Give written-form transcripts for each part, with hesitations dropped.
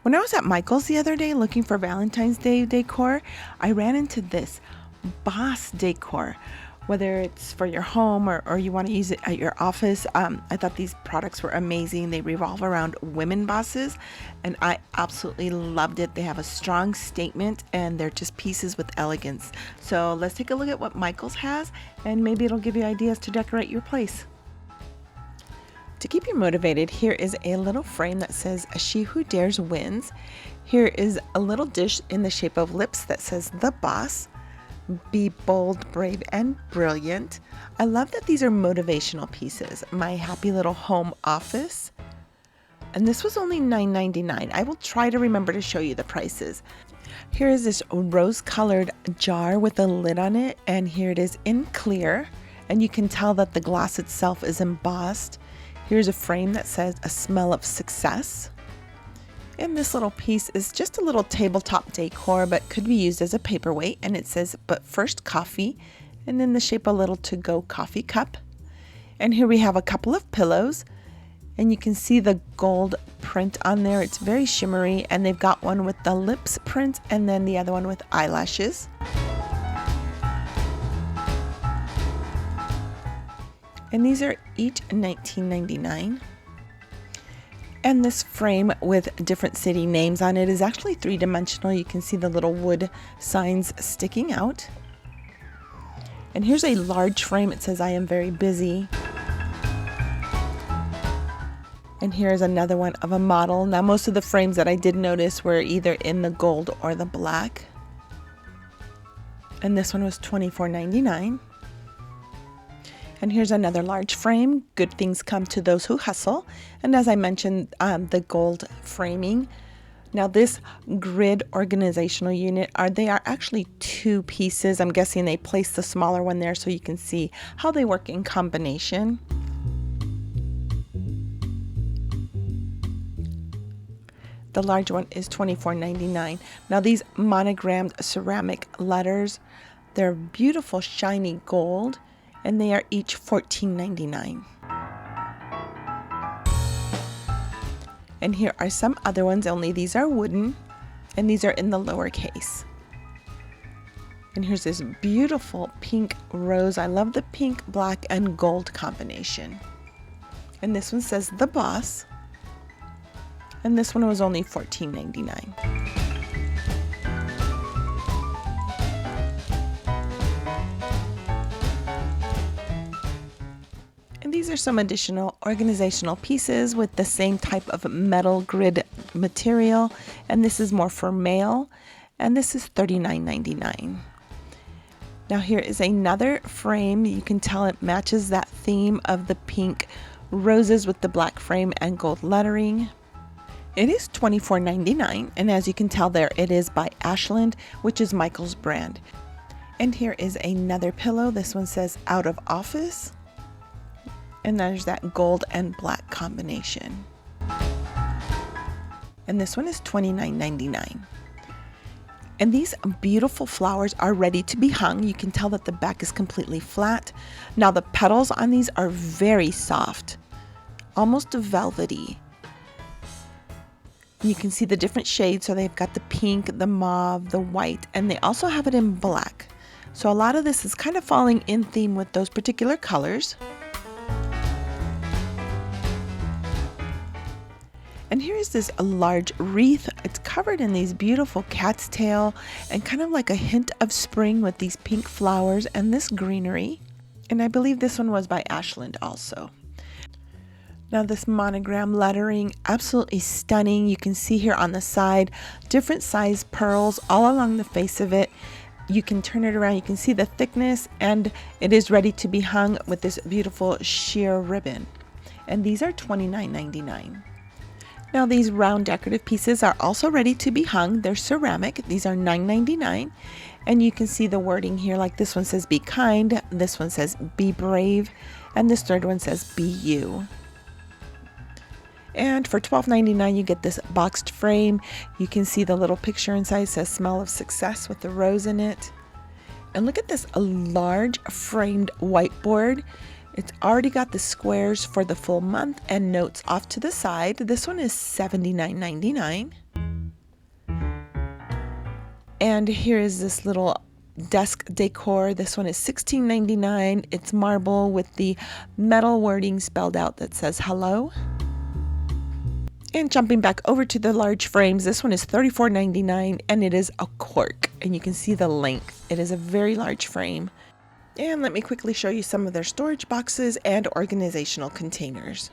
When I was at Michael's the other day looking for Valentine's Day decor, I ran into this Boss Decor. Whether it's for your home or you want to use it at your office, I thought these products were amazing. They revolve around women bosses, and I absolutely loved it. They have a strong statement, and they're just pieces with elegance. So let's take a look at what Michael's has, and maybe it'll give you ideas to decorate your place. To keep you motivated, here is a little frame that says, "She who dares wins." Here is a little dish in the shape of lips that says, "The Boss." Be bold, brave, and brilliant. I love that these are motivational pieces. My happy little home office. And this was only $9.99. I will try to remember to show you the prices. Here is this rose-colored jar with a lid on it, and here it is in clear. And you can tell that the glass itself is embossed. Here's a frame that says, "A smell of success." And this little piece is just a little tabletop decor, but could be used as a paperweight. And it says, "But first coffee," and in the shape of a little to-go coffee cup. And here we have a couple of pillows, and you can see the gold print on there. It's very shimmery, and they've got one with the lips print and then the other one with eyelashes. And these are each $19.99. And this frame with different city names on it is actually three-dimensional. You can see the little wood signs sticking out. And here's a large frame. It says, "I am very busy." And here's another one of a model. Now, most of the frames that I did notice were either in the gold or the black. And this one was $24.99. And here's another large frame. Good things come to those who hustle. And as I mentioned, the gold framing. Now this grid organizational unit, they are actually two pieces. I'm guessing they placed the smaller one there so you can see how they work in combination. The large one is $24.99. Now these monogrammed ceramic letters, they're beautiful shiny gold, and they are each $14.99. And here are some other ones, only these are wooden, and these are in the lowercase. And here's this beautiful pink rose. I love the pink, black, and gold combination. And this one says, "The Boss." And this one was only $14.99. And these are some additional organizational pieces with the same type of metal grid material. And this is more for mail. And this is $39.99. Now here is another frame. You can tell it matches that theme of the pink roses with the black frame and gold lettering. It is $24.99. And as you can tell there, it is by Ashland, which is Michael's brand. And here is another pillow. This one says "Out of Office." And there's that gold and black combination. And this one is $29.99. And these beautiful flowers are ready to be hung. You can tell that the back is completely flat. Now the petals on these are very soft, almost velvety. You can see the different shades. So they've got the pink, the mauve, the white, and they also have it in black. So a lot of this is kind of falling in theme with those particular colors. And here is this large wreath. It's covered in these beautiful cat's tail and kind of like a hint of spring with these pink flowers and this greenery. And I believe this one was by Ashland also. Now this monogram lettering, absolutely stunning. You can see here on the side, different size pearls all along the face of it. You can turn it around, you can see the thickness, and it is ready to be hung with this beautiful sheer ribbon. And these are $29.99. Now these round decorative pieces are also ready to be hung. They're ceramic. These are $9.99. And you can see the wording here, like this one says "Be kind," this one says "Be brave," and this third one says "Be you." And for $12.99 you get this boxed frame. You can see the little picture inside. It says "Smell of Success" with the rose in it. And look at this large framed whiteboard. It's already got the squares for the full month and notes off to the side. This one is $79.99. And here is this little desk decor. This one is $16.99. It's marble with the metal wording spelled out that says hello. And jumping back over to the large frames, this one is $34.99 and it is a cork, and you can see the length. It is a very large frame. And let me quickly show you some of their storage boxes and organizational containers.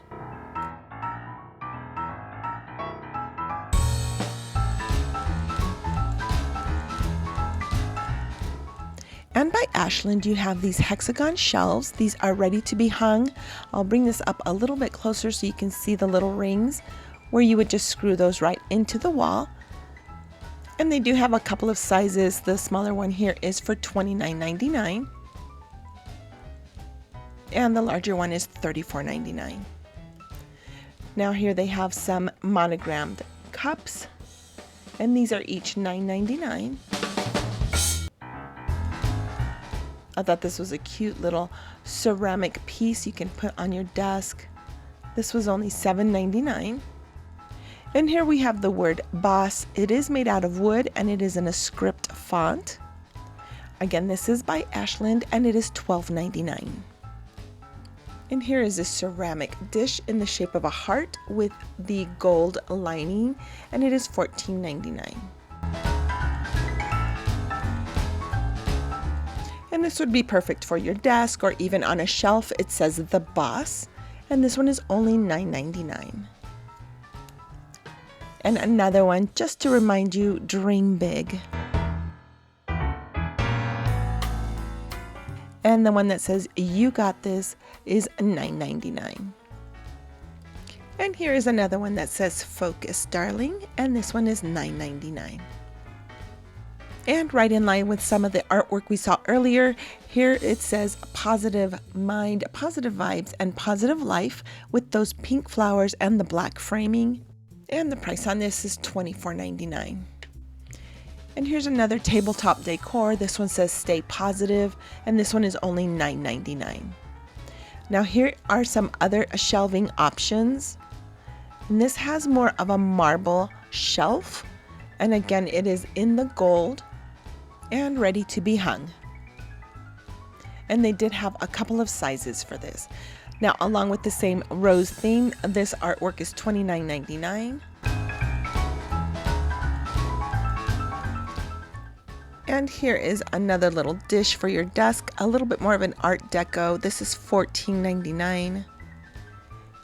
And by Ashland, you have these hexagon shelves. These are ready to be hung. I'll bring this up a little bit closer so you can see the little rings where you would just screw those right into the wall. And they do have a couple of sizes. The smaller one here is for $29.99. And the larger one is $34.99. Now here they have some monogrammed cups, and these are each $9.99. I thought this was a cute little ceramic piece you can put on your desk. This was only $7.99. And here we have the word Boss. It is made out of wood and it is in a script font. Again, this is by Ashland and it is $12.99. And here is a ceramic dish in the shape of a heart with the gold lining, and it is $14.99. And this would be perfect for your desk or even on a shelf. It says The Boss, and this one is only $9.99. And another one, just to remind you, dream big. And the one that says You Got This is $9.99. And here is another one that says Focus, Darling, and this one is $9.99. And right in line with some of the artwork we saw earlier, here it says Positive Mind, Positive Vibes, and Positive Life with those pink flowers and the black framing. And the price on this is $24.99. And here's another tabletop decor. This one says Stay Positive, and this one is only $9.99. Now here are some other shelving options. And this has more of a marble shelf. And again, it is in the gold and ready to be hung. And they did have a couple of sizes for this. Now, along with the same rose theme, this artwork is $29.99. And here is another little dish for your desk, a little bit more of an art deco. This is $14.99.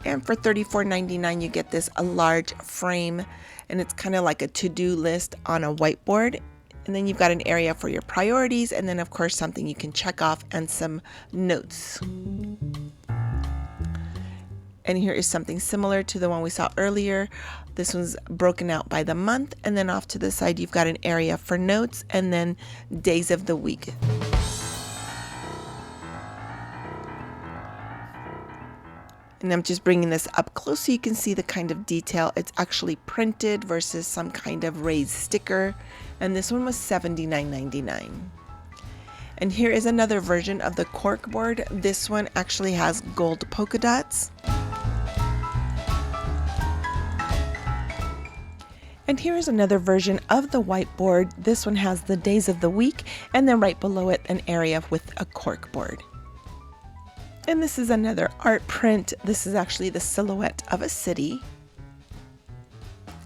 And for $34.99, you get this a large frame, and it's kind of like a to-do list on a whiteboard. And then you've got an area for your priorities, and then of course something you can check off and some notes. And here is something similar to the one we saw earlier. This one's broken out by the month, and then off to the side you've got an area for notes and then days of the week. And I'm just bringing this up close so you can see the kind of detail. It's actually printed versus some kind of raised sticker. And this one was $79.99. And here is another version of the cork board. This one actually has gold polka dots. And here is another version of the whiteboard. This one has the days of the week, and then right below it an area with a cork board. And this is another art print. This is actually the silhouette of a city.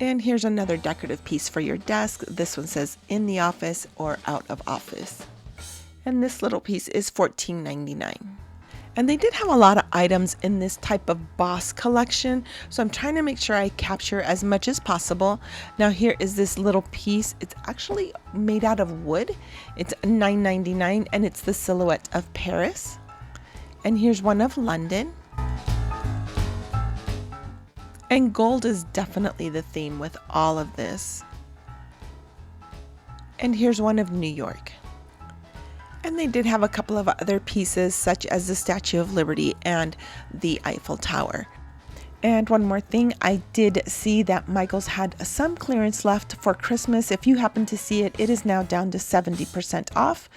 And here's another decorative piece for your desk. This one says in the office or out of office. And this little piece is $14.99. And they did have a lot of items in this type of Boss collection, so I'm trying to make sure I capture as much as possible. Now here is this little piece. It's actually made out of wood. It's $9.99 and it's the silhouette of Paris. And here's one of London. And gold is definitely the theme with all of this. And here's one of New York. And they did have a couple of other pieces such as the Statue of Liberty and the Eiffel Tower. And one more thing, I did see that Michael's had some clearance left for Christmas. If you happen to see it, it is now down to 70% off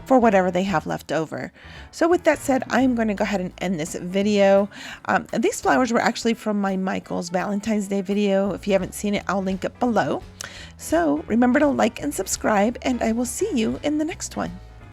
for whatever they have left over. So with that said, I'm going to go ahead and end this video. These flowers were actually from my Michael's Valentine's Day video. If you haven't seen it, I'll link it below. So remember to like and subscribe, and I will see you in the next one.